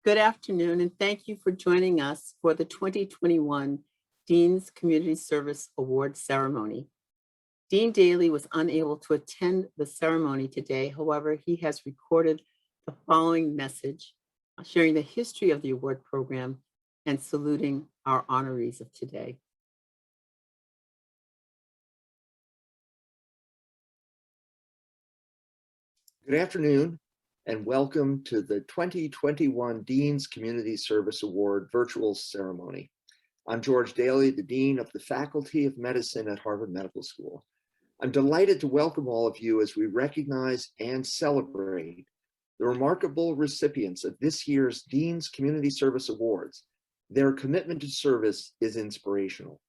Good afternoon, and thank you for joining us for the 2021 Dean's Community Service Award ceremony. Dean Daly was unable to attend the ceremony today. However, he has recorded the following message, sharing the history of the award program and saluting our honorees of today. Good afternoon, and welcome to the 2021 Dean's Community Service Award virtual ceremony. I'm George Daly, the Dean of the Faculty of Medicine at Harvard Medical School. I'm delighted to welcome all of you as we recognize and celebrate the remarkable recipients of this year's Dean's Community Service Awards. Their commitment to service is inspirational.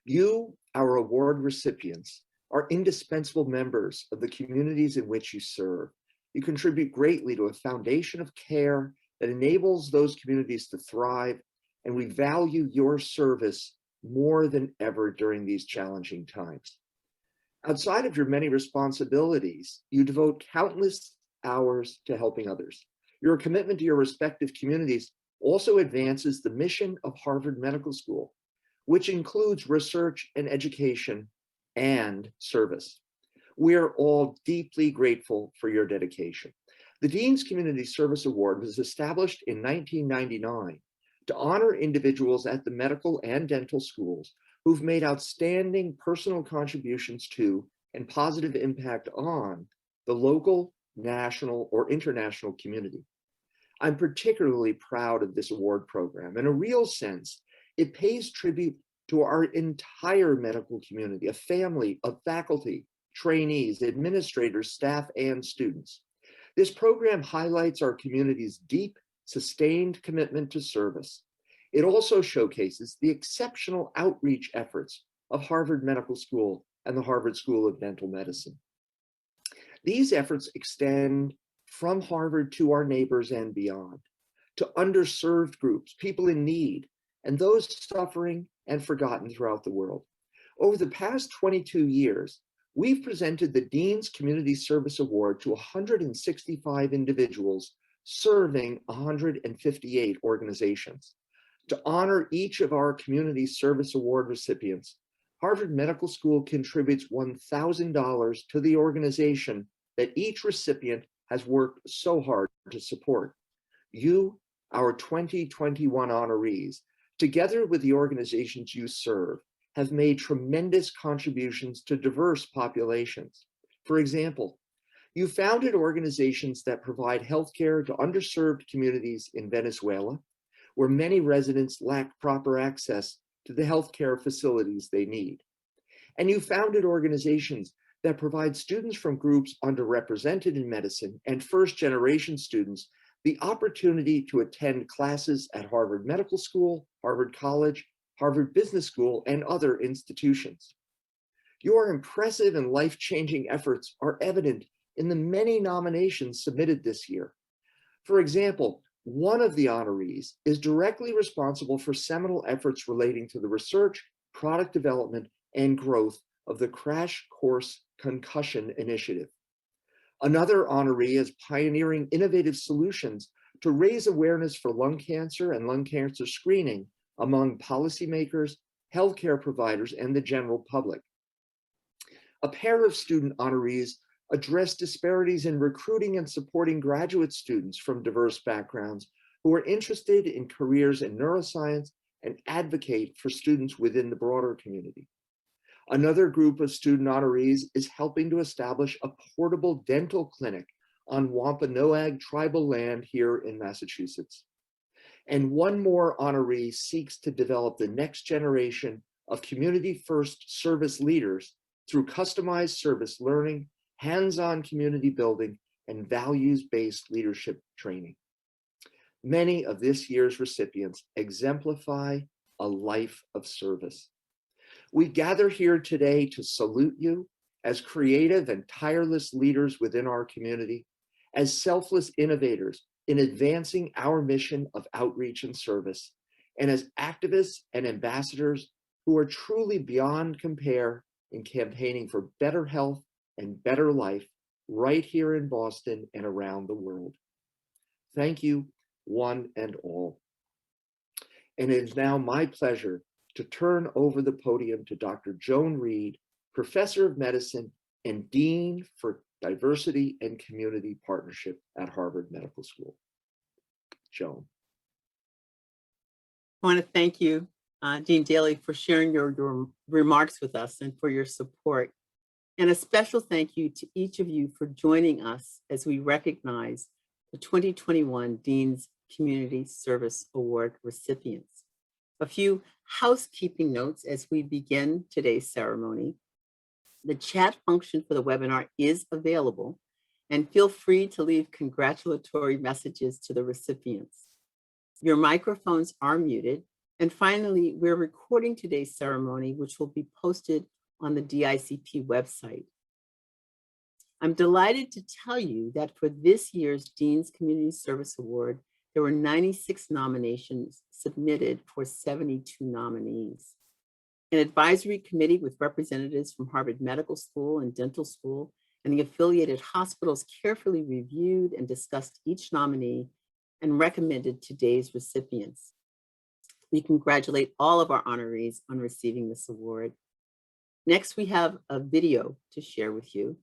You, our award recipients, are indispensable members of the communities in which you serve. You contribute greatly to a foundation of care that enables those communities to thrive, and we value your service more than ever during these challenging times. Outside of your many responsibilities, you devote countless hours to helping others. Your commitment to your respective communities also advances the mission of Harvard Medical School, which includes research and education and service. We are all deeply grateful for your dedication. The Dean's Community Service Award was established in 1999 to honor individuals at the medical and dental schools who've made outstanding personal contributions to and positive impact on the local, national, or international community. I'm particularly proud of this award program. In a real sense, it pays tribute to our entire medical community, a family of faculty, trainees, administrators, staff, and students. This program highlights our community's deep, sustained commitment to service. It also showcases the exceptional outreach efforts of Harvard Medical School and the Harvard School of Dental Medicine. These efforts extend from Harvard to our neighbors and beyond, to underserved groups, people in need, and those suffering and forgotten throughout the world. Over the past 22 years, we've presented the Dean's Community Service Award to 165 individuals serving 158 organizations. To honor each of our Community Service Award recipients, Harvard Medical School contributes $1,000 to the organization that each recipient has worked so hard to support. You, our 2021 honorees, together with the organizations you serve, have made tremendous contributions to diverse populations. For example, you founded organizations that provide healthcare to underserved communities in Venezuela, where many residents lack proper access to the healthcare facilities they need. And you founded organizations that provide students from groups underrepresented in medicine and first-generation students the opportunity to attend classes at Harvard Medical School, Harvard College, Harvard Business School, and other institutions. Your impressive and life-changing efforts are evident in the many nominations submitted this year. For example, one of the honorees is directly responsible for seminal efforts relating to the research, product development, and growth of the Crash Course Concussion Initiative. Another honoree is pioneering innovative solutions to raise awareness for lung cancer and lung cancer screening among policymakers, healthcare providers, and the general public. A pair of student honorees address disparities in recruiting and supporting graduate students from diverse backgrounds who are interested in careers in neuroscience and advocate for students within the broader community. Another group of student honorees is helping to establish a portable dental clinic on Wampanoag tribal land here in Massachusetts. And one more honoree seeks to develop the next generation of community-first service leaders through customized service learning, hands-on community building, and values-based leadership training. Many of this year's recipients exemplify a life of service. We gather here today to salute you as creative and tireless leaders within our community, as selfless innovators in advancing our mission of outreach and service, and as activists and ambassadors who are truly beyond compare in campaigning for better health and better life right here in Boston and around the world. Thank you one and all. And it is now my pleasure to turn over the podium to Dr. Joan Reed, Professor of Medicine and Dean for Diversity and Community Partnership at Harvard Medical School. Joan. I want to thank you, Dean Daly, for sharing your remarks with us and for your support. And a special thank you to each of you for joining us as we recognize the 2021 Dean's Community Service Award recipients. A few housekeeping notes as we begin today's ceremony. The chat function for the webinar is available, and feel free to leave congratulatory messages to the recipients. Your microphones are muted. And finally, we're recording today's ceremony, which will be posted on the DICP website. I'm delighted to tell you that for this year's Dean's Community Service Award, there were 96 nominations submitted for 72 nominees. An advisory committee with representatives from Harvard Medical School and Dental School and the affiliated hospitals carefully reviewed and discussed each nominee and recommended today's recipients. We congratulate all of our honorees on receiving this award. Next, we have a video to share with you.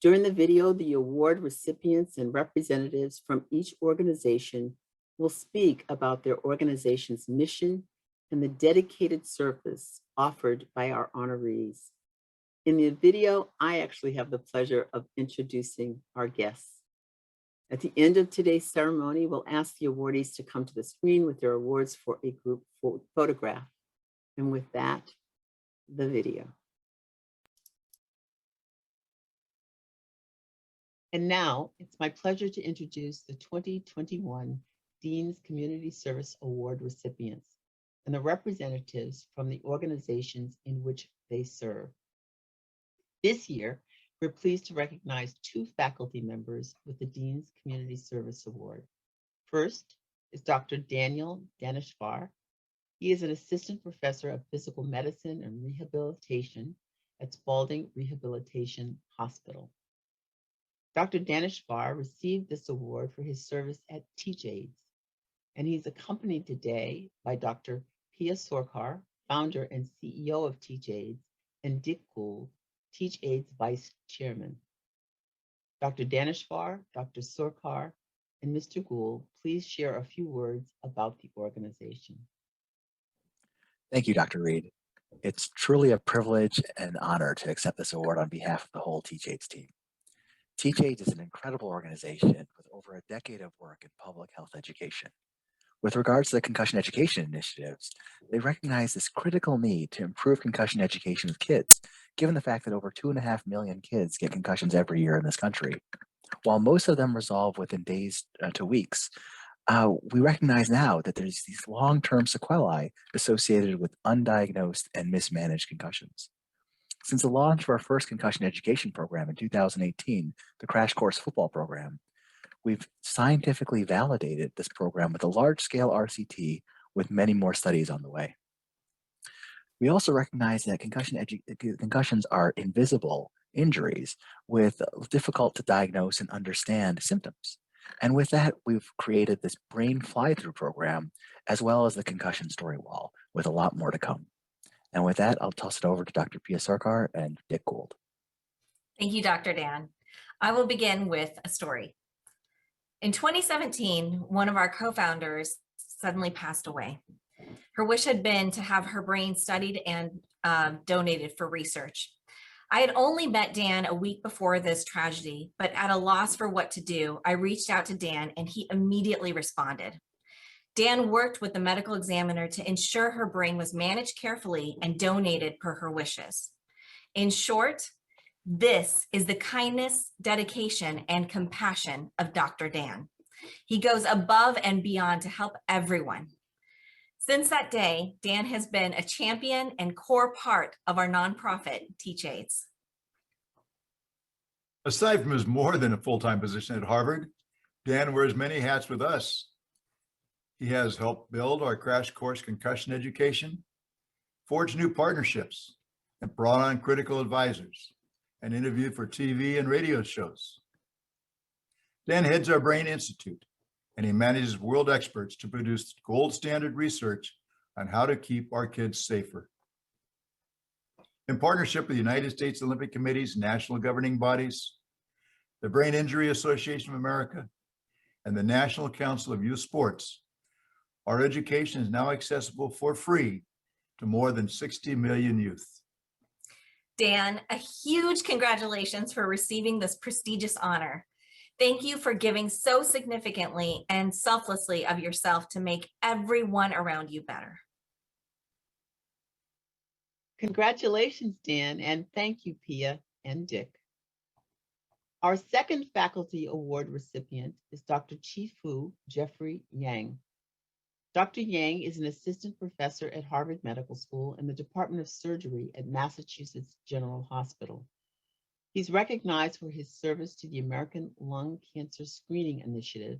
During the video, the award recipients and representatives from each organization will speak about their organization's mission and the dedicated service offered by our honorees. In the video, I actually have the pleasure of introducing our guests. At the end of today's ceremony, we'll ask the awardees to come to the screen with their awards for a group photograph. And with that, the video. And now it's my pleasure to introduce the 2021 Dean's Community Service Award recipients and the representatives from the organizations in which they serve. This year, we're pleased to recognize 2 faculty members with the Dean's Community Service Award. First is Dr. Daniel Daneshvar. He is an assistant professor of physical medicine and rehabilitation at Spaulding Rehabilitation Hospital. Dr. Daneshvar received this award for his service at TeachAids, and he's accompanied today by Dr. Pia Sorkar, founder and CEO of TeachAids, and Dick Gould, TeachAids Vice Chairman. Dr. Daneshvar, Dr. Sorkar, and Mr. Gould, please share a few words about the organization. Thank you, Dr. Reed. It's truly a privilege and honor to accept this award on behalf of the whole TeachAids team. TeachAids is an incredible organization with over a decade of work in public health education. With regards to the concussion education initiatives, they recognize this critical need to improve concussion education of kids, given the fact that over 2.5 million kids get concussions every year in this country. While most of them resolve within days to weeks, we recognize now that there's these long-term sequelae associated with undiagnosed and mismanaged concussions. Since the launch of our first concussion education program in 2018, the Crash Course Football Program, we've scientifically validated this program with a large-scale RCT with many more studies on the way. We also recognize that concussions are invisible injuries with difficult to diagnose and understand symptoms. And with that, we've created this brain fly-through program, as well as the concussion story wall, with a lot more to come. And with that, I'll toss it over to Dr. Pia Sorkar and Dick Gould. Thank you, Dr. Dan. I will begin with a story. In 2017, one of our co-founders suddenly passed away. Her wish had been to have her brain studied and donated for research. I had only met Dan a week before this tragedy, but at a loss for what to do, I reached out to Dan and he immediately responded. Dan worked with the medical examiner to ensure her brain was managed carefully and donated per her wishes. In short, this is the kindness, dedication, and compassion of Dr. Dan. He goes above and beyond to help everyone. Since that day, Dan has been a champion and core part of our nonprofit, TeachAids. Aside from his more than a full-time position at Harvard, Dan wears many hats with us. He has helped build our Crash Course concussion education, forged new partnerships, and brought on critical advisors, and interviewed for TV and radio shows. Dan heads our Brain Institute and he manages world experts to produce gold standard research on how to keep our kids safer. In partnership with the United States Olympic Committee's national governing bodies, the Brain Injury Association of America, and the National Council of Youth Sports, our education is now accessible for free to more than 60 million youth. Dan, a huge congratulations for receiving this prestigious honor. Thank you for giving so significantly and selflessly of yourself to make everyone around you better. Congratulations, Dan, and thank you, Pia and Dick. Our second faculty award recipient is Dr. Chifu Jeffrey Yang. Dr. Yang is an assistant professor at Harvard Medical School in the Department of Surgery at Massachusetts General Hospital. He's recognized for his service to the American Lung Cancer Screening Initiative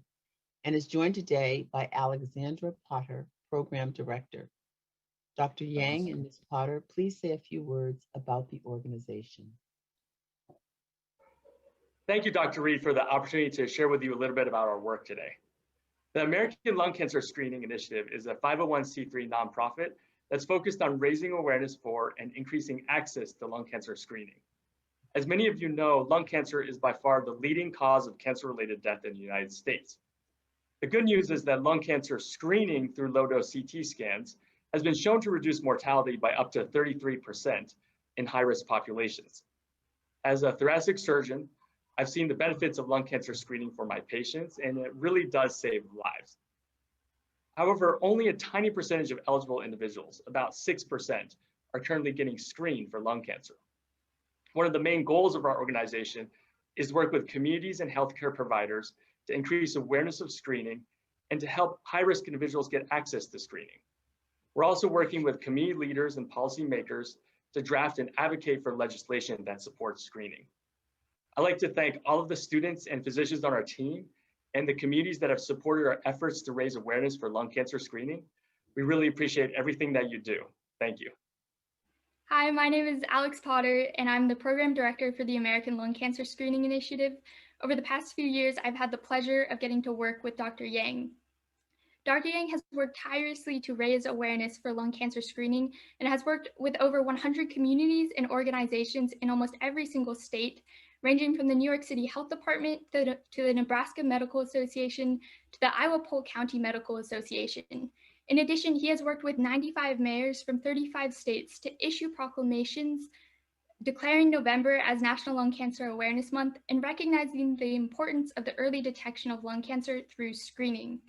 and is joined today by Alexandra Potter, Program Director. Dr. Yang and Ms. Potter, please say a few words about the organization. Thank you, Dr. Reed, for the opportunity to share with you a little bit about our work today. The American Lung Cancer Screening Initiative is a 501c3 nonprofit that's focused on raising awareness for and increasing access to lung cancer screening. As many of you know, lung cancer is by far the leading cause of cancer-related death in the United States. The good news is that lung cancer screening through low-dose CT scans has been shown to reduce mortality by up to 33% in high-risk populations. As a thoracic surgeon, I've seen the benefits of lung cancer screening for my patients, and it really does save lives. However, only a tiny percentage of eligible individuals, about 6%, are currently getting screened for lung cancer. One of the main goals of our organization is to work with communities and healthcare providers to increase awareness of screening and to help high-risk individuals get access to screening. We're also working with community leaders and policymakers to draft and advocate for legislation that supports screening. I'd like to thank all of the students and physicians on our team and the communities that have supported our efforts to raise awareness for lung cancer screening. We really appreciate everything that you do. Thank you. Hi, my name is Alex Potter, and I'm the Program Director for the American Lung Cancer Screening Initiative. Over the past few years, I've had the pleasure of getting to work with Dr. Yang. Dr. Yang has worked tirelessly to raise awareness for lung cancer screening and has worked with over 100 communities and organizations in almost every single state, ranging from the New York City Health Department to the Nebraska Medical Association to the Iowa Polk County Medical Association. In addition, he has worked with 95 mayors from 35 states to issue proclamations declaring November as National Lung Cancer Awareness Month and recognizing the importance of the early detection of lung cancer through screening.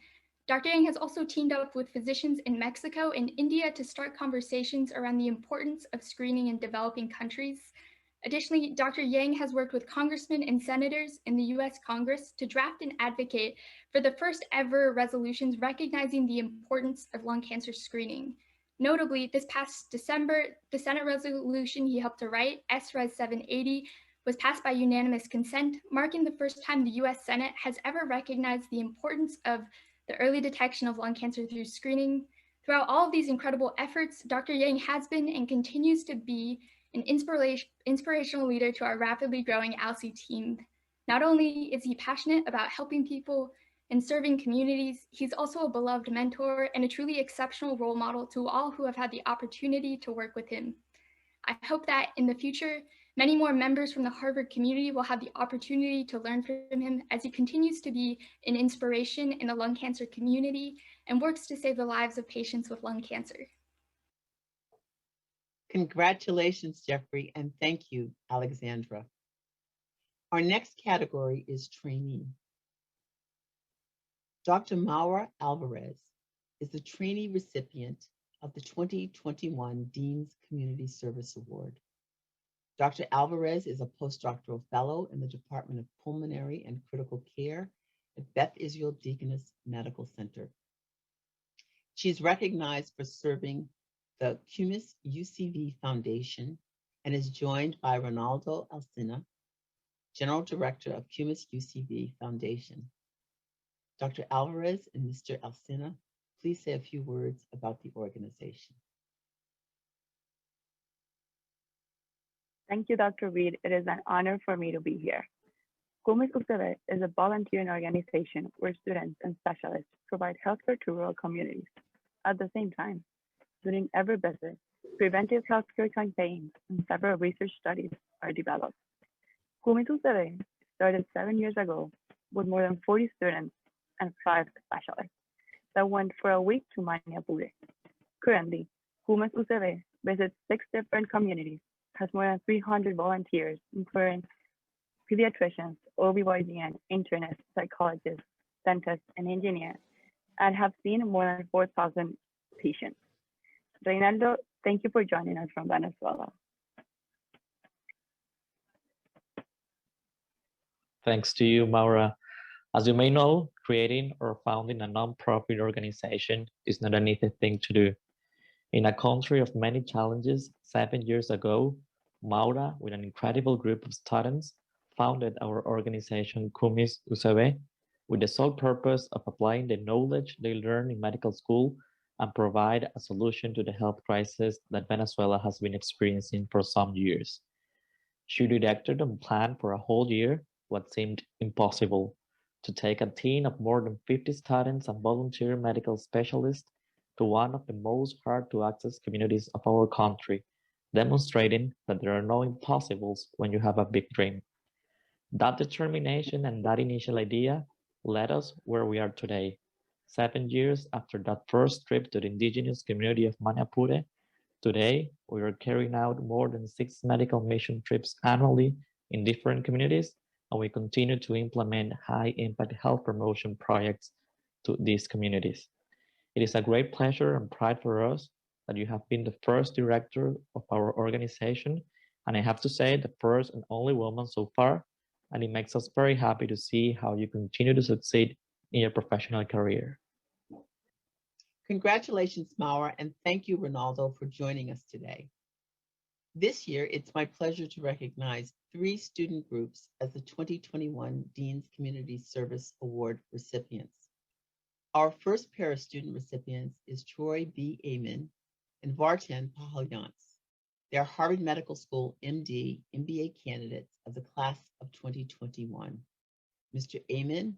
Dr. Yang has also teamed up with physicians in Mexico and India to start conversations around the importance of screening in developing countries. Additionally, Dr. Yang has worked with congressmen and senators in the US Congress to draft and advocate for the first ever resolutions recognizing the importance of lung cancer screening. Notably, this past December, the Senate resolution he helped to write, S-Res 780, was passed by unanimous consent, marking the first time the US Senate has ever recognized the importance of the early detection of lung cancer through screening. Throughout all of these incredible efforts, Dr. Yang has been and continues to be an inspirational leader to our rapidly growing ALSI team. Not only is he passionate about helping people and serving communities, he's also a beloved mentor and a truly exceptional role model to all who have had the opportunity to work with him. I hope that in the future, many more members from the Harvard community will have the opportunity to learn from him as he continues to be an inspiration in the lung cancer community and works to save the lives of patients with lung cancer. Congratulations, Jeffrey, and thank you, Alexandra. Our next category is trainee. Dr. Maura Alvarez is the trainee recipient of the 2021 Dean's Community Service Award. Dr. Alvarez is a postdoctoral fellow in the Department of Pulmonary and Critical Care at Beth Israel Deaconess Medical Center. She is recognized for serving the CUMIS UCV Foundation and is joined by Ronaldo Alsina, General Director of CUMIS UCV Foundation. Dr. Alvarez and Mr. Alsina, please say a few words about the organization. Thank you, Dr. Reed. It is an honor for me to be here. CUMIS UCV is a volunteering organization where students and specialists provide healthcare to rural communities. At the same time, during every visit, preventive healthcare campaigns and several research studies are developed. CUMIS UCV started 7 years ago with more than 40 students and 5 specialists that went for a week to Manipur. Currently, CUMIS UCV visits 6 different communities, has more than 300 volunteers, including pediatricians, OB/GYN, internists, psychologists, dentists, and engineers, and have seen more than 4,000 patients. Reynaldo, thank you for joining us from Venezuela. Thanks to you, Maura. As you may know, creating or founding a nonprofit organization is not an easy thing to do. In a country of many challenges, 7 years ago, Maura, with an incredible group of students, founded our organization CUMIS UCV with the sole purpose of applying the knowledge they learned in medical school and provide a solution to the health crisis that Venezuela has been experiencing for some years. She directed and planned for a whole year what seemed impossible, to take a team of more than 50 students and volunteer medical specialists to one of the most hard-to-access communities of our country, demonstrating that there are no impossibles when you have a big dream. That determination and that initial idea led us where we are today. 7 years after that first trip to the indigenous community of Manipur, today we are carrying out more than 6 medical mission trips annually in different communities, and we continue to implement high-impact health promotion projects to these communities. It is a great pleasure and pride for us that you have been the first director of our organization, and I have to say the first and only woman so far, and it makes us very happy to see how you continue to succeed in your professional career. Congratulations, Maura, and thank you, Ronaldo, for joining us today. This year, it's my pleasure to recognize 3 student groups as the 2021 Dean's Community Service Award recipients. Our first pair of student recipients is Troy B. Amen and Vartan Pahalyants. They are Harvard Medical School MD, MBA candidates of the class of 2021. Mr. Amen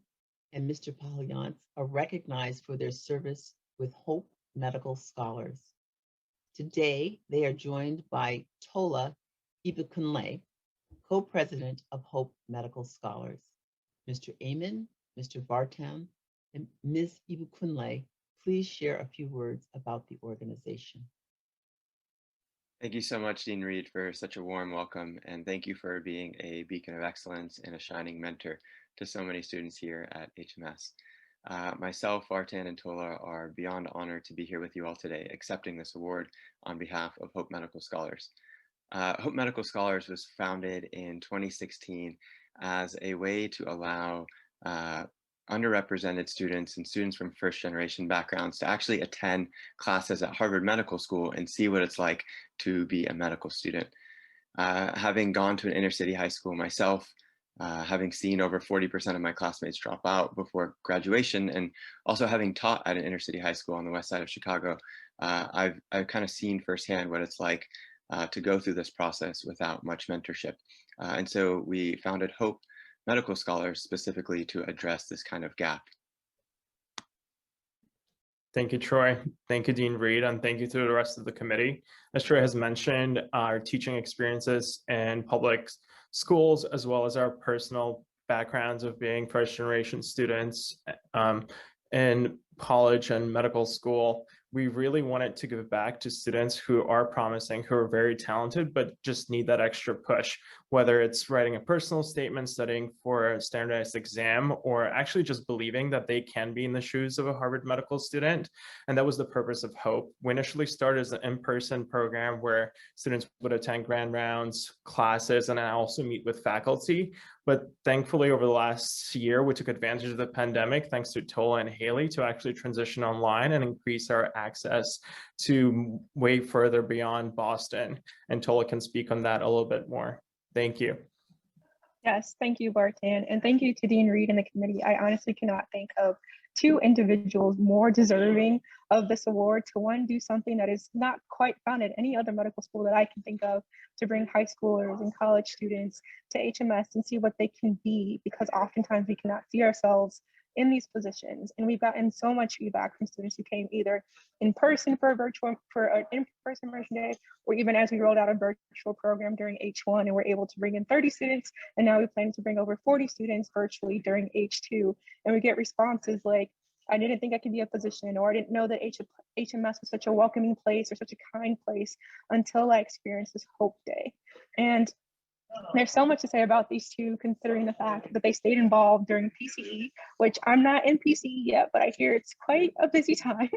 and Mr. Pahalyants are recognized for their service with Hope Medical Scholars. Today, they are joined by Tola Ibikunle, co-president of Hope Medical Scholars. Mr. Amen, Mr. Vartan, and Ms. Ibikunle, please share a few words about the organization. Thank you so much, Dean Reed, for such a warm welcome, and thank you for being a beacon of excellence and a shining mentor to so many students here at HMS. Myself, Vartan, and Tola are beyond honored to be here with you all today, accepting this award on behalf of Hope Medical Scholars. Hope Medical Scholars was founded in 2016 as a way to allow underrepresented students and students from first-generation backgrounds to actually attend classes at Harvard Medical School and see what it's like to be a medical student. Having gone to an inner-city high school myself, having seen over 40% of my classmates drop out before graduation, and also having taught at an inner-city high school on the west side of Chicago, I've kind of seen firsthand what it's like to go through this process without much mentorship. And so we founded Hope Medical Scholars specifically to address this kind of gap. Thank you, Troy. Thank you, Dean Reed, and thank you to the rest of the committee. As Troy has mentioned, our teaching experiences in public schools, as well as our personal backgrounds of being first-generation students in college and medical school, we really wanted to give back to students who are promising, who are very talented, but just need that extra push, whether it's writing a personal statement, studying for a standardized exam, or actually just believing that they can be in the shoes of a Harvard medical student. And that was the purpose of Hope. We initially started as an in-person program where students would attend grand rounds, classes, and I also meet with faculty. But thankfully, over the last year, we took advantage of the pandemic, thanks to Tola and Haley, to actually transition online and increase our access to way further beyond Boston. And Tola can speak on that a little bit more. Thank you. Yes, thank you, Vartan, and thank you to Dean Reed and the committee. I honestly cannot think of two individuals more deserving of this award to, one, do something that is not quite found at any other medical school that I can think of, to bring high schoolers and college students to HMS and see what they can be, because oftentimes we cannot see ourselves in these positions. And we've gotten so much feedback from students who came either in person for an in-person immersion day, or even as we rolled out a virtual program during H1 and we're able to bring in 30 students. And now we plan to bring over 40 students virtually during H2. And we get responses like, I didn't think I could be a physician, or I didn't know that HMS was such a welcoming place or such a kind place until I experienced this Hope Day. And there's so much to say about these two, considering the fact that they stayed involved during PCE, which I'm not in PCE yet, but I hear it's quite a busy time.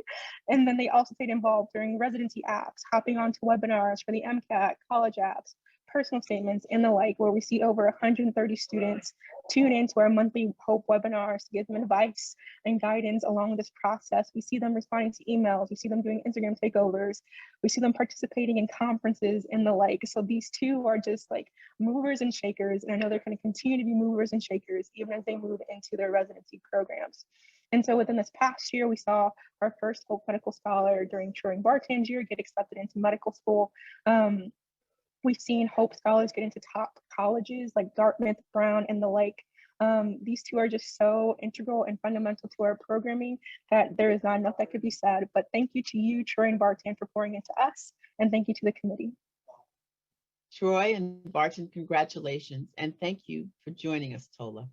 And then they also stayed involved during residency apps, hopping onto webinars for the MCAT, college apps, personal statements, and the like, where we see over 130 students tune into our monthly Hope webinars to give them advice and guidance along this process. We see them responding to emails, we see them doing Instagram takeovers, we see them participating in conferences and the like. So these two are just like movers and shakers, and I know they're going to continue to be movers and shakers even as they move into their residency programs. And so within this past year, we saw our first Hope Medical Scholar during Vartan's year get accepted into medical school. We've seen Hope Scholars get into top colleges like Dartmouth, Brown, and the like. These two are just so integral and fundamental to our programming that there is not enough that could be said. But thank you to you, Troy and Vartan, for pouring into us, and thank you to the committee. Troy and Vartan, congratulations, and thank you for joining us, Tola.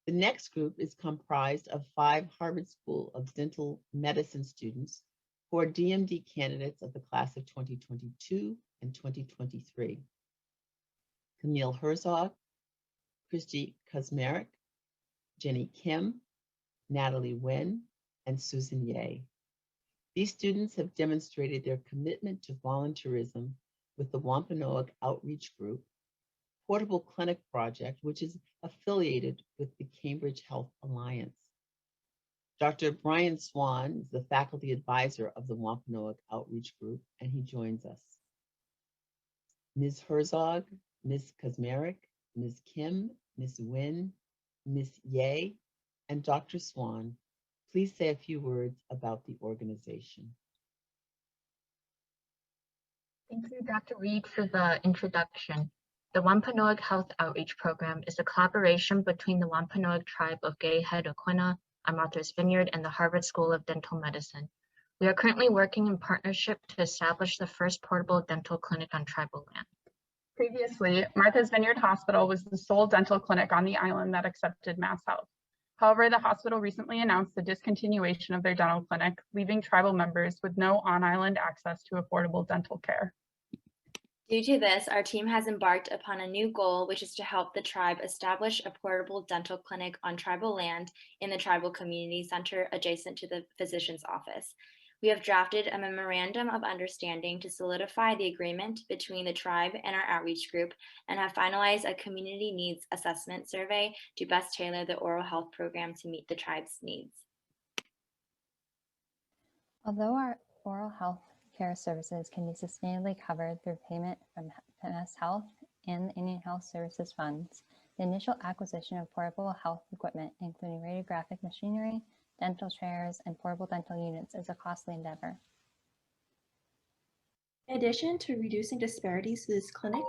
The next group is comprised of 5 Harvard School of Dental Medicine students who are DMD candidates of the class of 2022 and 2023. Camille Herzog, Christy Kuzmarek, Jenny Kim, Natalie Nguyen, and Susan Ye. These students have demonstrated their commitment to volunteerism with the Wampanoag Outreach Group, Portable Clinic Project, which is affiliated with the Cambridge Health Alliance. Dr. Brian Swan is the faculty advisor of the Wampanoag Outreach Group, and he joins us. Ms. Herzog, Ms. Kuzmarek, Ms. Kim, Ms. Nguyen, Ms. Ye, and Dr. Swan, please say a few words about the organization. Thank you, Dr. Reed, for the introduction. The Wampanoag Health Outreach Program is a collaboration between the Wampanoag tribe of Gayhead Oquina on Martha's Vineyard and the Harvard School of Dental Medicine. We are currently working in partnership to establish the first portable dental clinic on tribal land. Previously, Martha's Vineyard Hospital was the sole dental clinic on the island that accepted MassHealth. However, the hospital recently announced the discontinuation of their dental clinic, leaving tribal members with no on-island access to affordable dental care. Due to this, our team has embarked upon a new goal, which is to help the tribe establish a portable dental clinic on tribal land in the tribal community center adjacent to the physician's office. We have drafted a memorandum of understanding to solidify the agreement between the tribe and our outreach group, and have finalized a community needs assessment survey to best tailor the oral health program to meet the tribe's needs. Although our oral health care services can be sustainably covered through payment from MassHealth and the Indian Health Services funds, the initial acquisition of portable health equipment, including radiographic machinery, dental chairs, and portable dental units, is a costly endeavor. In addition to reducing disparities to this clinic,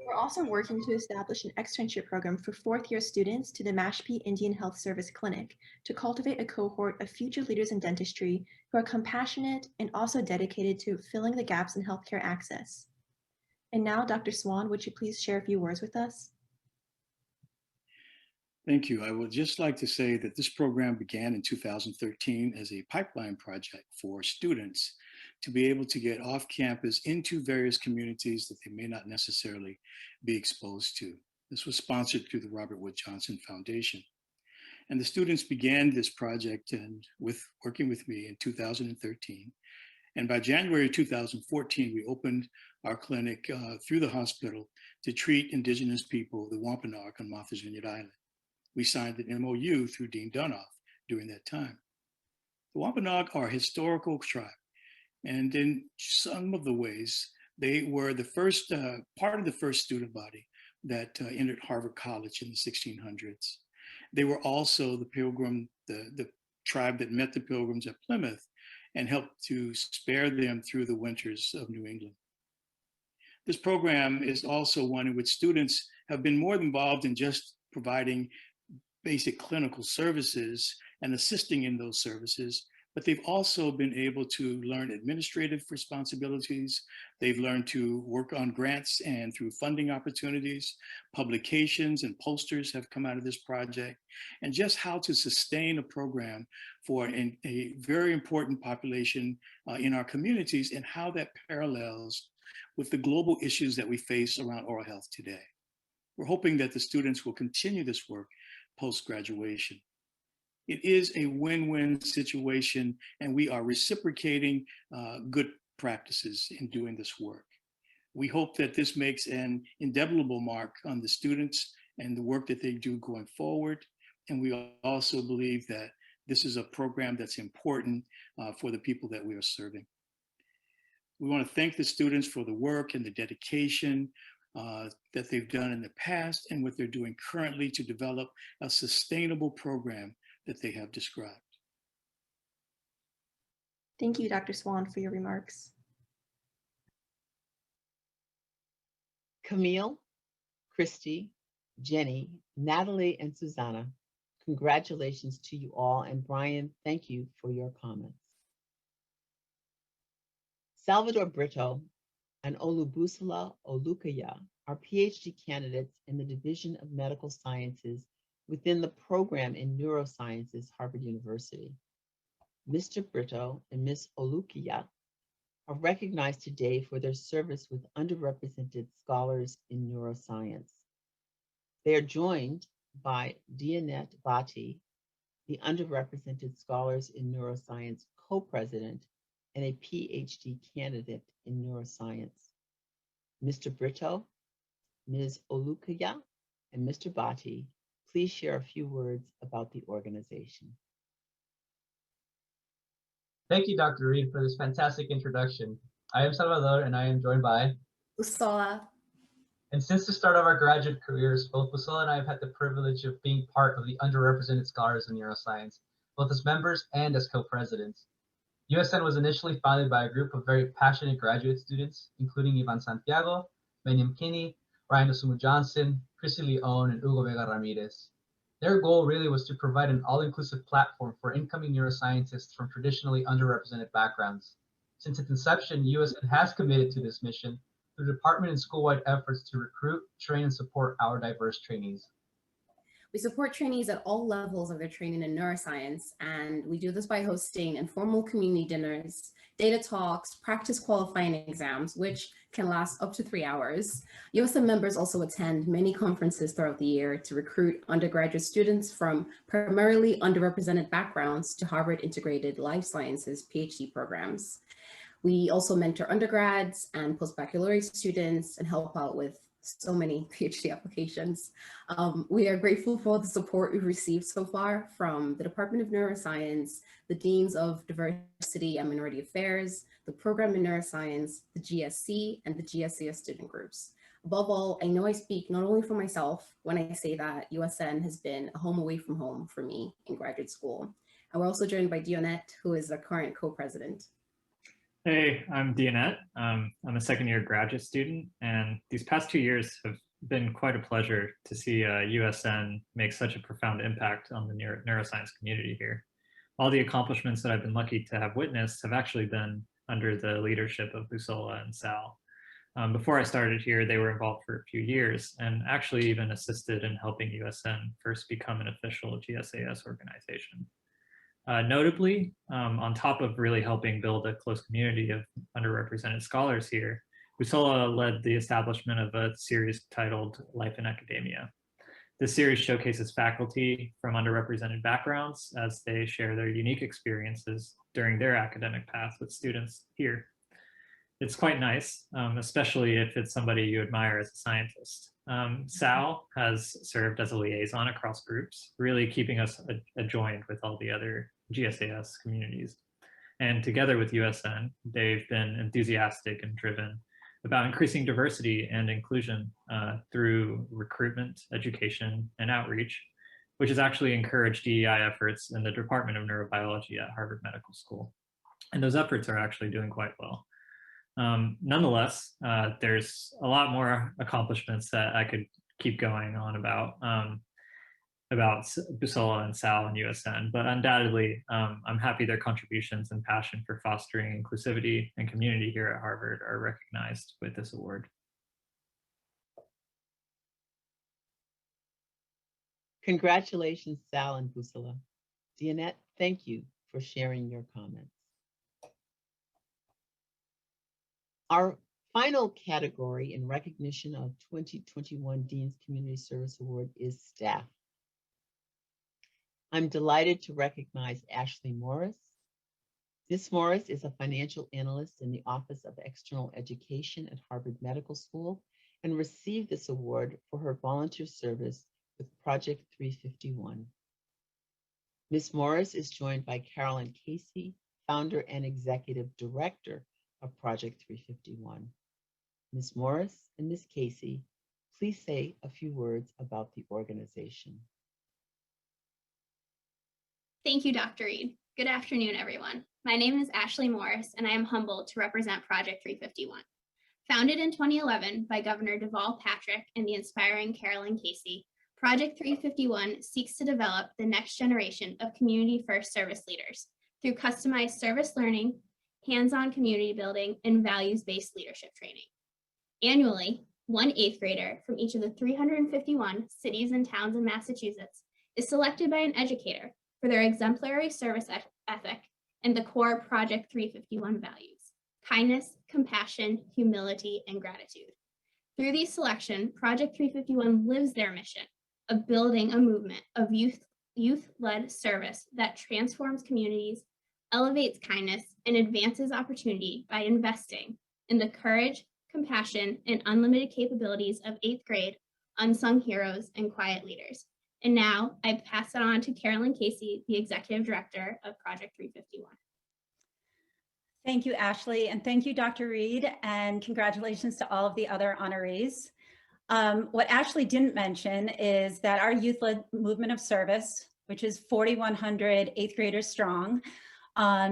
we're also working to establish an externship program for fourth-year students to the Mashpee Indian Health Service Clinic to cultivate a cohort of future leaders in dentistry who are compassionate and also dedicated to filling the gaps in healthcare access. And now, Dr. Swan, would you please share a few words with us? Thank you. I would just like to say that this program began in 2013 as a pipeline project for students to be able to get off campus into various communities that they may not necessarily be exposed to. This was sponsored through the Robert Wood Johnson Foundation. And the students began this project working with me in 2013. And by January 2014, we opened our clinic through the hospital to treat Indigenous people, the Wampanoag on Martha's Vineyard Island. We signed an MOU through Dean Dunoff during that time. The Wampanoag are a historical tribe, and in some of the ways, they were the first part of the first student body that entered Harvard College in the 1600s. They were also the tribe that met the Pilgrims at Plymouth and helped to spare them through the winters of New England. This program is also one in which students have been more involved in just providing basic clinical services and assisting in those services, but they've also been able to learn administrative responsibilities. They've learned to work on grants and through funding opportunities. Publications and posters have come out of this project, and just how to sustain a program for a very important population in our communities, and how that parallels with the global issues that we face around oral health today. We're hoping that the students will continue this work post-graduation. It is a win-win situation, and we are reciprocating good practices in doing this work. We hope that this makes an indelible mark on the students and the work that they do going forward. And we also believe that this is a program that's important for the people that we are serving. We want to thank the students for the work and the dedication that they've done in the past and what they're doing currently to develop a sustainable program that they have described. Thank you, Dr. Swan, for your remarks. Camille, Christy, Jenny, Natalie, and Susanna, congratulations to you all. And Brian, thank you for your comments. Salvador Brito and Olubusala Olukaya are PhD candidates in the Division of Medical Sciences within the program in Neurosciences, Harvard University. Mr. Brito and Ms. Olukaya are recognized today for their service with underrepresented scholars in neuroscience. They are joined by Dianette Bhatti, the Underrepresented Scholars in Neuroscience co-president and a PhD candidate in neuroscience. Mr. Brito, Ms. Olukaya, and Mr. Bhatti, please share a few words about the organization. Thank you, Dr. Reed, for this fantastic introduction. I am Salvador, and I am joined by Bussola. And since the start of our graduate careers, both Bussola and I have had the privilege of being part of the underrepresented scholars in neuroscience, both as members and as co-presidents. USN was initially founded by a group of very passionate graduate students, including Ivan Santiago, Benyam Kinney, Ryan Osumu-Johnson, Chrissy Leon, and Hugo Vega Ramirez. Their goal really was to provide an all-inclusive platform for incoming neuroscientists from traditionally underrepresented backgrounds. Since its inception, USN has committed to this mission through department and school-wide efforts to recruit, train, and support our diverse trainees. We support trainees at all levels of their training in neuroscience, and we do this by hosting informal community dinners, data talks, practice qualifying exams, which can last up to 3 hours. USN members also attend many conferences throughout the year to recruit undergraduate students from primarily underrepresented backgrounds to Harvard Integrated Life Sciences PhD programs. We also mentor undergrads and postbaccalaureate students and help out with so many PhD applications. We are grateful for the support we've received so far from the Department of Neuroscience, the Deans of Diversity and Minority Affairs, the Program in Neuroscience, the GSC, and the GSCS student groups. Above all, I know I speak not only for myself when I say that USN has been a home away from home for me in graduate school. And we're also joined by Dionette, who is the current co-president. Hey, I'm Dianette. I'm a second-year graduate student, and these past 2 years have been quite a pleasure to see USN make such a profound impact on the neuroscience community here. All the accomplishments that I've been lucky to have witnessed have actually been under the leadership of Bussola and Sal. Before I started here, they were involved for a few years and actually even assisted in helping USN first become an official GSAS organization. Notably, on top of really helping build a close community of underrepresented scholars here, Bussola led the establishment of a series titled Life in Academia. This series showcases faculty from underrepresented backgrounds as they share their unique experiences during their academic path with students here. It's quite nice, especially if it's somebody you admire as a scientist. Sal has served as a liaison across groups, really keeping us adjoined with all the other GSAS communities. And together with USN, they've been enthusiastic and driven about increasing diversity and inclusion through recruitment, education, and outreach, which has actually encouraged DEI efforts in the Department of Neurobiology at Harvard Medical School. And those efforts are actually doing quite well. Nonetheless, there's a lot more accomplishments that I could keep going on about Busola and Sal and USN, but undoubtedly, I'm happy their contributions and passion for fostering inclusivity and community here at Harvard are recognized with this award. Congratulations, Sal and Busola. Deanette, thank you for sharing your comments. Our final category in recognition of 2021 Dean's Community Service Award is staff. I'm delighted to recognize Ashley Morris. Ms. Morris is a financial analyst in the Office of External Education at Harvard Medical School and received this award for her volunteer service with Project 351. Ms. Morris is joined by Carolyn Casey, founder and executive director of Project 351. Ms. Morris and Ms. Casey, please say a few words about the organization. Thank you, Dr. Reed. Good afternoon, everyone. My name is Ashley Morris, and I am humbled to represent Project 351. Founded in 2011 by Governor Deval Patrick and the inspiring Carolyn Casey, Project 351 seeks to develop the next generation of community-first service leaders through customized service learning, hands-on community building, and values-based leadership training. Annually, one 8th grader from each of the 351 cities and towns in Massachusetts is selected by an educator for their exemplary service ethic and the core Project 351 values: kindness, compassion, humility, and gratitude. Through these selection, Project 351 lives their mission of building a movement of youth-led service that transforms communities, elevates kindness, and advances opportunity by investing in the courage, compassion, and unlimited capabilities of 8th grade unsung heroes and quiet leaders. And now I pass it on to Carolyn Casey, the Executive Director of Project 351. Thank you, Ashley, and thank you, Dr. Reed, and congratulations to all of the other honorees. What Ashley didn't mention is that our youth-led movement of service, which is 4,100 8th graders strong,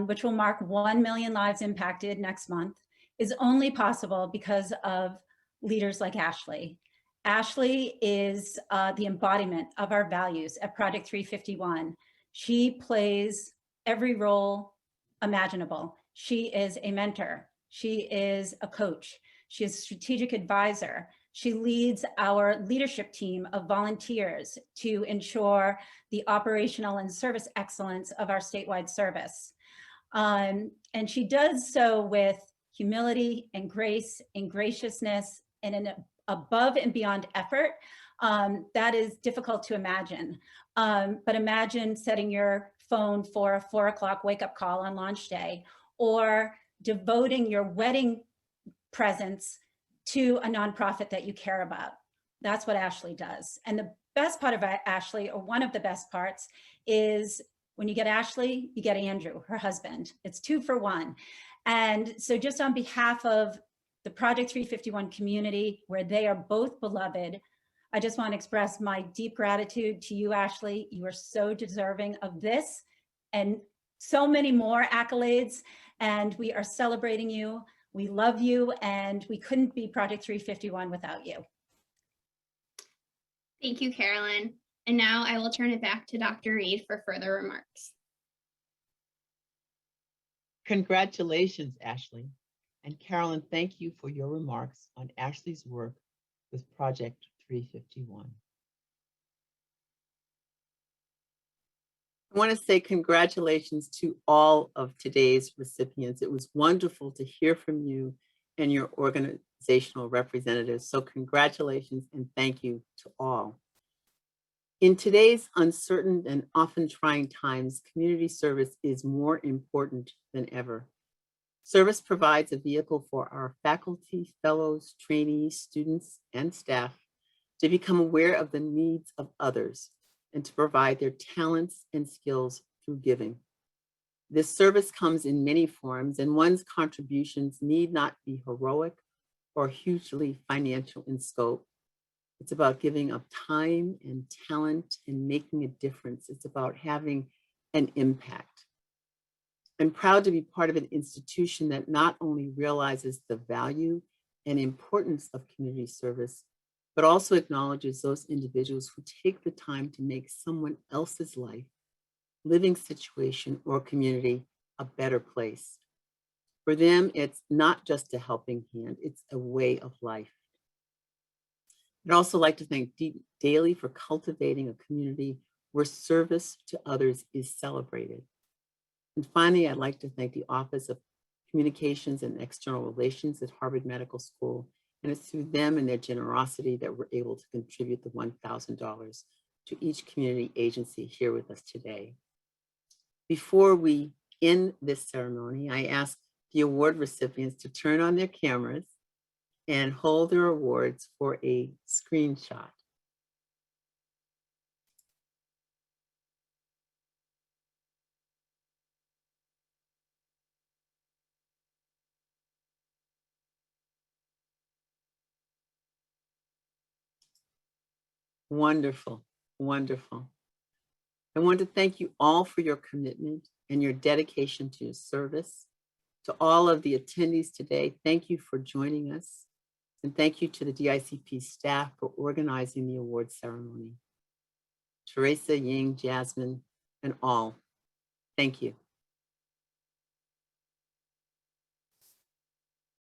which will mark 1 million lives impacted next month, is only possible because of leaders like Ashley. Ashley is the embodiment of our values at Project 351. She plays every role imaginable. She is a mentor. She is a coach. She is a strategic advisor. She leads our leadership team of volunteers to ensure the operational and service excellence of our statewide service. And she does so with humility and grace and graciousness and an above and beyond effort that is difficult to imagine. But imagine setting your phone for a 4 o'clock wake up call on launch day, or devoting your wedding presents to a nonprofit that you care about. That's what Ashley does. And the best part of Ashley, or one of the best parts, is when you get Ashley, you get Andrew, her husband. It's 2 for 1. And so just on behalf of the Project 351 community, where they are both beloved, I just want to express my deep gratitude to you, Ashley. You are so deserving of this and so many more accolades, and we are celebrating you. We love you, and we couldn't be Project 351 without you. Thank you, Carolyn. And now I will turn it back to Dr. Reed for further remarks. Congratulations, Ashley. And Carolyn, thank you for your remarks on Ashley's work with Project 351. I want to say congratulations to all of today's recipients. It was wonderful to hear from you and your organizational representatives. So congratulations and thank you to all. In today's uncertain and often trying times, community service is more important than ever. Service provides a vehicle for our faculty, fellows, trainees, students, and staff to become aware of the needs of others and to provide their talents and skills through giving. This service comes in many forms, and one's contributions need not be heroic or hugely financial in scope. It's about giving up time and talent and making a difference. It's about having an impact. I'm proud to be part of an institution that not only realizes the value and importance of community service, but also acknowledges those individuals who take the time to make someone else's life, living situation, or community a better place. For them, it's not just a helping hand, it's a way of life. I'd also like to thank Daly for cultivating a community where service to others is celebrated. And finally, I'd like to thank the Office of Communications and External Relations at Harvard Medical School. And it's through them and their generosity that we're able to contribute the $1,000 to each community agency here with us today. Before we end this ceremony, I ask the award recipients to turn on their cameras and hold their awards for a screenshot. Wonderful, wonderful. I want to thank you all for your commitment and your dedication to service. To all of the attendees today, thank you for joining us. And thank you to the DICP staff for organizing the award ceremony. Teresa, Ying, Jasmine, and all, thank you.